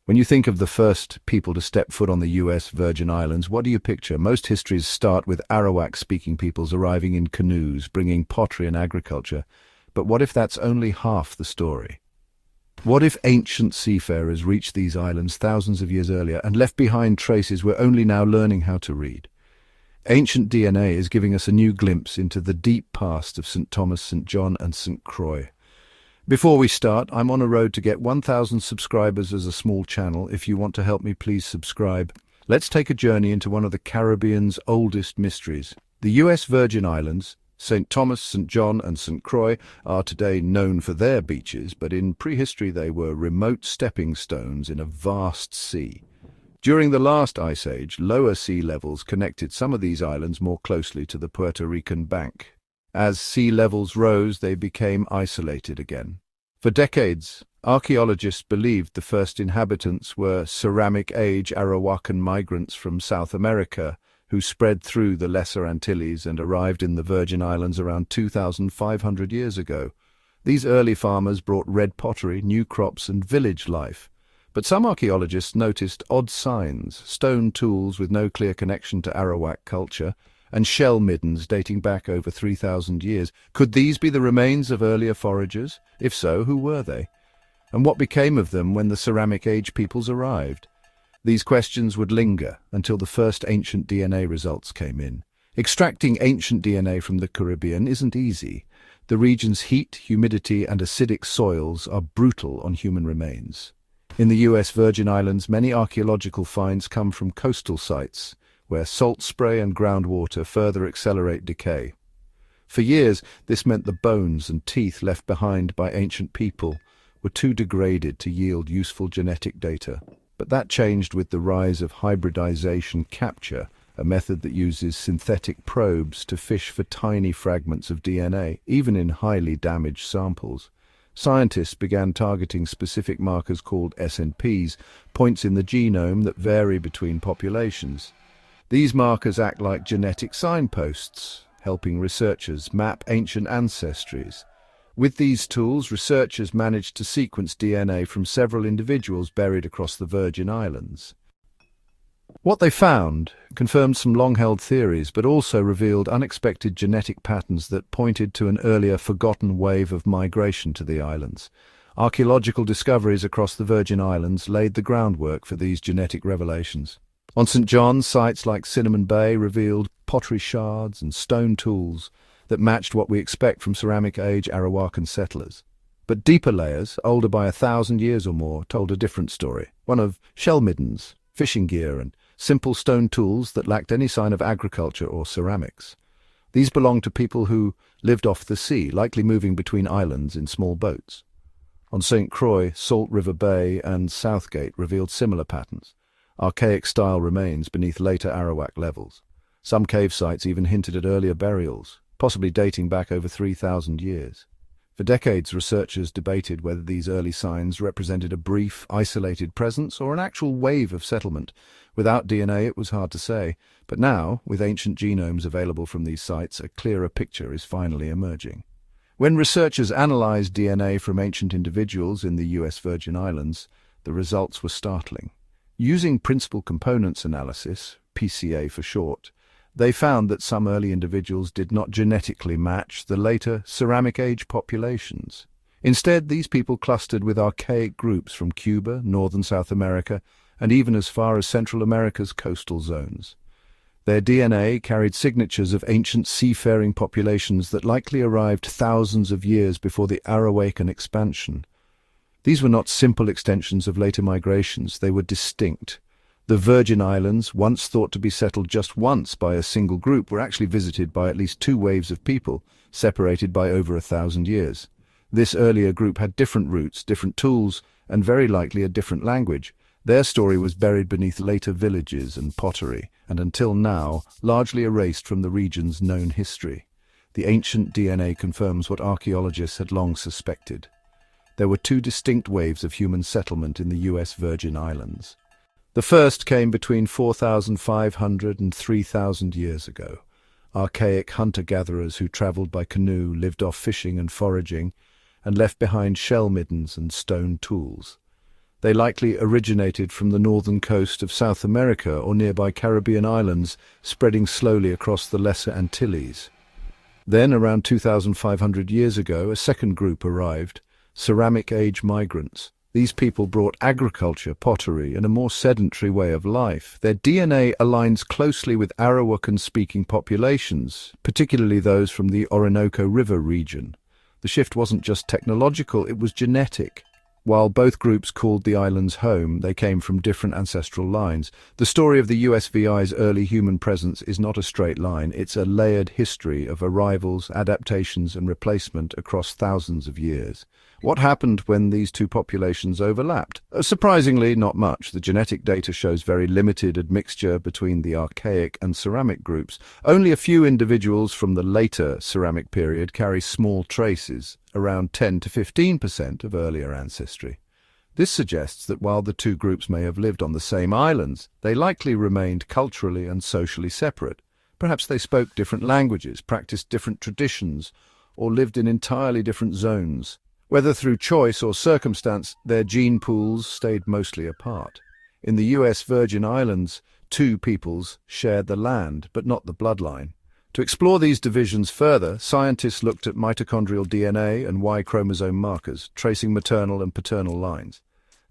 When you think of the first people to step foot on the US Virgin Islands, what do you picture? Most histories start with Arawak-speaking peoples arriving in canoes, bringing pottery and agriculture. But what if that's only half the story? What if ancient seafarers reached these islands thousands of years earlier and left behind traces we're only now learning how to read? Ancient DNA is giving us a new glimpse into the deep past of St. Thomas, St. John and St. Croix. Before we start, I'm on a road to get 1,000 subscribers as a small channel. If you want to help me, please subscribe. Let's take a journey into one of the Caribbean's oldest mysteries. The US Virgin Islands, St. Thomas, St. John and St. Croix, are today known for their beaches, but in prehistory they were remote stepping stones in a vast sea. During the last ice age, lower sea levels connected some of these islands more closely to the Puerto Rican bank. As sea levels rose, they became isolated again. For decades, archaeologists believed the first inhabitants were ceramic age Arawakan migrants from South America, who spread through the Lesser Antilles and arrived in the Virgin Islands around 2,500 years ago. These early farmers brought red pottery, new crops and village life. But some archaeologists noticed odd signs, stone tools with no clear connection to Arawak culture, and shell middens dating back over 3,000 years. Could these be the remains of earlier foragers? If so, who were they? And what became of them when the ceramic age peoples arrived? These questions would linger until the first ancient DNA results came in. Extracting ancient DNA from the Caribbean isn't easy. The region's heat, humidity and acidic soils are brutal on human remains. In the US Virgin Islands, many archaeological finds come from coastal sites, where salt spray and groundwater further accelerate decay. For years, this meant the bones and teeth left behind by ancient people were too degraded to yield useful genetic data. But that changed with the rise of hybridization capture, a method that uses synthetic probes to fish for tiny fragments of DNA, even in highly damaged samples. Scientists began targeting specific markers called SNPs, points in the genome that vary between populations. These markers act like genetic signposts, helping researchers map ancient ancestries. With these tools, researchers managed to sequence DNA from several individuals buried across the Virgin Islands. What they found confirmed some long-held theories, but also revealed unexpected genetic patterns that pointed to an earlier forgotten wave of migration to the islands. Archaeological discoveries across the Virgin Islands laid the groundwork for these genetic revelations. On St. John, sites like Cinnamon Bay revealed pottery shards and stone tools that matched what we expect from ceramic-age Arawakan settlers. But deeper layers, older by 1,000 years or more, told a different story, one of shell middens, fishing gear and simple stone tools that lacked any sign of agriculture or ceramics. These belonged to people who lived off the sea, likely moving between islands in small boats. On St. Croix, Salt River Bay and Southgate revealed similar patterns, archaic-style remains beneath later Arawak levels. Some cave sites even hinted at earlier burials, possibly dating back over 3,000 years. For decades, researchers debated whether these early signs represented a brief, isolated presence or an actual wave of settlement. Without DNA, it was hard to say. But now, with ancient genomes available from these sites, a clearer picture is finally emerging. When researchers analyzed DNA from ancient individuals in the US Virgin Islands, the results were startling. Using principal components analysis, PCA for short, they found that some early individuals did not genetically match the later ceramic age populations. Instead, these people clustered with archaic groups from Cuba, northern South America, and even as far as Central America's coastal zones. Their DNA carried signatures of ancient seafaring populations that likely arrived thousands of years before the Arawakan expansion. These were not simple extensions of later migrations, they were distinct. The Virgin Islands, once thought to be settled just once by a single group, were actually visited by at least 2 waves of people, separated by over 1,000 years. This earlier group had different roots, different tools, and very likely a different language. Their story was buried beneath later villages and pottery, and until now, largely erased from the region's known history. The ancient DNA confirms what archaeologists had long suspected. There were 2 distinct waves of human settlement in the US Virgin Islands. The first came between 4,500 and 3,000 years ago. Archaic hunter-gatherers who travelled by canoe lived off fishing and foraging, and left behind shell middens and stone tools. They likely originated from the northern coast of South America or nearby Caribbean islands, spreading slowly across the Lesser Antilles. Then, around 2,500 years ago, a second group arrived, ceramic age migrants. These people brought agriculture, pottery, and a more sedentary way of life. Their DNA aligns closely with Arawakan-speaking populations, particularly those from the Orinoco River region. The shift wasn't just technological, it was genetic. While both groups called the islands home, they came from different ancestral lines. The story of the USVI's early human presence is not a straight line. It's a layered history of arrivals, adaptations, and replacement across thousands of years. What happened when these two populations overlapped? Surprisingly, not much. The genetic data shows very limited admixture between the archaic and ceramic groups. Only a few individuals from the later ceramic period carry small traces, around 10 to 15% of earlier ancestry. This suggests that while the two groups may have lived on the same islands, they likely remained culturally and socially separate. Perhaps they spoke different languages, practiced different traditions, or lived in entirely different zones. Whether through choice or circumstance, their gene pools stayed mostly apart. In the US Virgin Islands, two peoples shared the land, but not the bloodline. To explore these divisions further, scientists looked at mitochondrial DNA and Y chromosome markers, tracing maternal and paternal lines.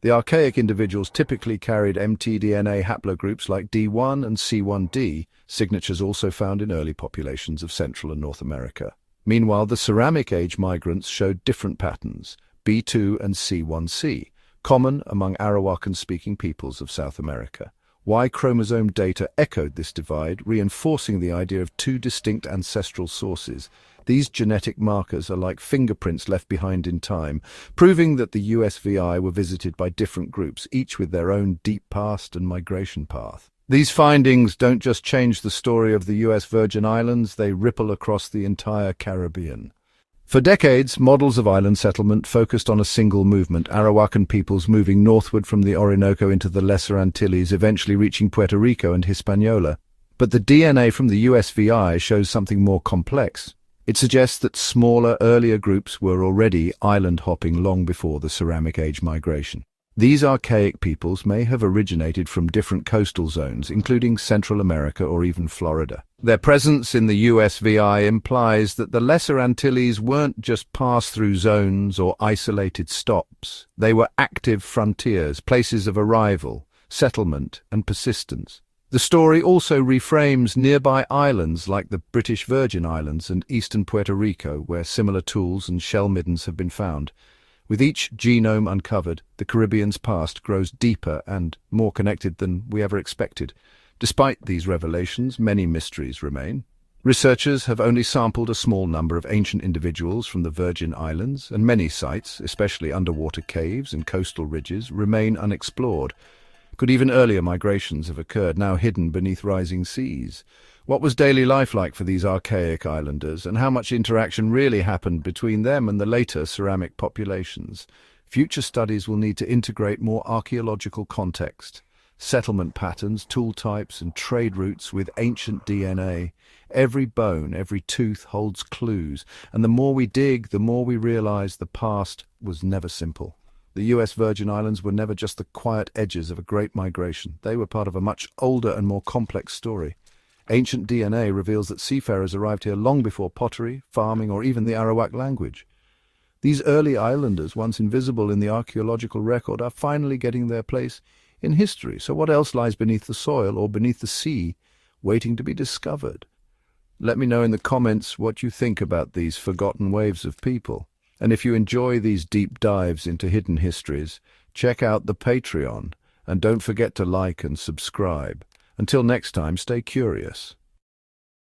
The archaic individuals typically carried mtDNA haplogroups like D1 and C1d, signatures also found in early populations of Central and North America. Meanwhile, the ceramic age migrants showed different patterns, B2 and C1c, common among Arawakan-speaking peoples of South America. Y chromosome data echoed this divide, reinforcing the idea of two distinct ancestral sources. These genetic markers are like fingerprints left behind in time, proving that the USVI were visited by different groups, each with their own deep past and migration path. These findings don't just change the story of the US Virgin Islands, they ripple across the entire Caribbean. For decades, models of island settlement focused on a single movement, Arawakan peoples moving northward from the Orinoco into the Lesser Antilles, eventually reaching Puerto Rico and Hispaniola. But the DNA from the USVI shows something more complex. It suggests that smaller, earlier groups were already island-hopping long before the ceramic age migration. These archaic peoples may have originated from different coastal zones, including Central America or even Florida. Their presence in the USVI implies that the Lesser Antilles weren't just pass-through zones or isolated stops. They were active frontiers, places of arrival, settlement, and persistence. The story also reframes nearby islands like the British Virgin Islands and eastern Puerto Rico, where similar tools and shell middens have been found. With each genome uncovered, the Caribbean's past grows deeper and more connected than we ever expected. Despite these revelations, many mysteries remain. Researchers have only sampled a small number of ancient individuals from the Virgin Islands, and many sites, especially underwater caves and coastal ridges, remain unexplored. Could even earlier migrations have occurred, now hidden beneath rising seas? What was daily life like for these archaic islanders, and how much interaction really happened between them and the later ceramic populations? Future studies will need to integrate more archaeological context, settlement patterns, tool types, and trade routes with ancient DNA. Every bone, every tooth holds clues, and the more we dig, the more we realize the past was never simple. The US Virgin Islands were never just the quiet edges of a great migration. They were part of a much older and more complex story. Ancient DNA reveals that seafarers arrived here long before pottery, farming, or even the Arawak language. These early islanders, once invisible in the archaeological record, are finally getting their place in history. So what else lies beneath the soil or beneath the sea, waiting to be discovered? Let me know in the comments what you think about these forgotten waves of people. And if you enjoy these deep dives into hidden histories, check out the Patreon, and don't forget to like and subscribe. Until next time, stay curious.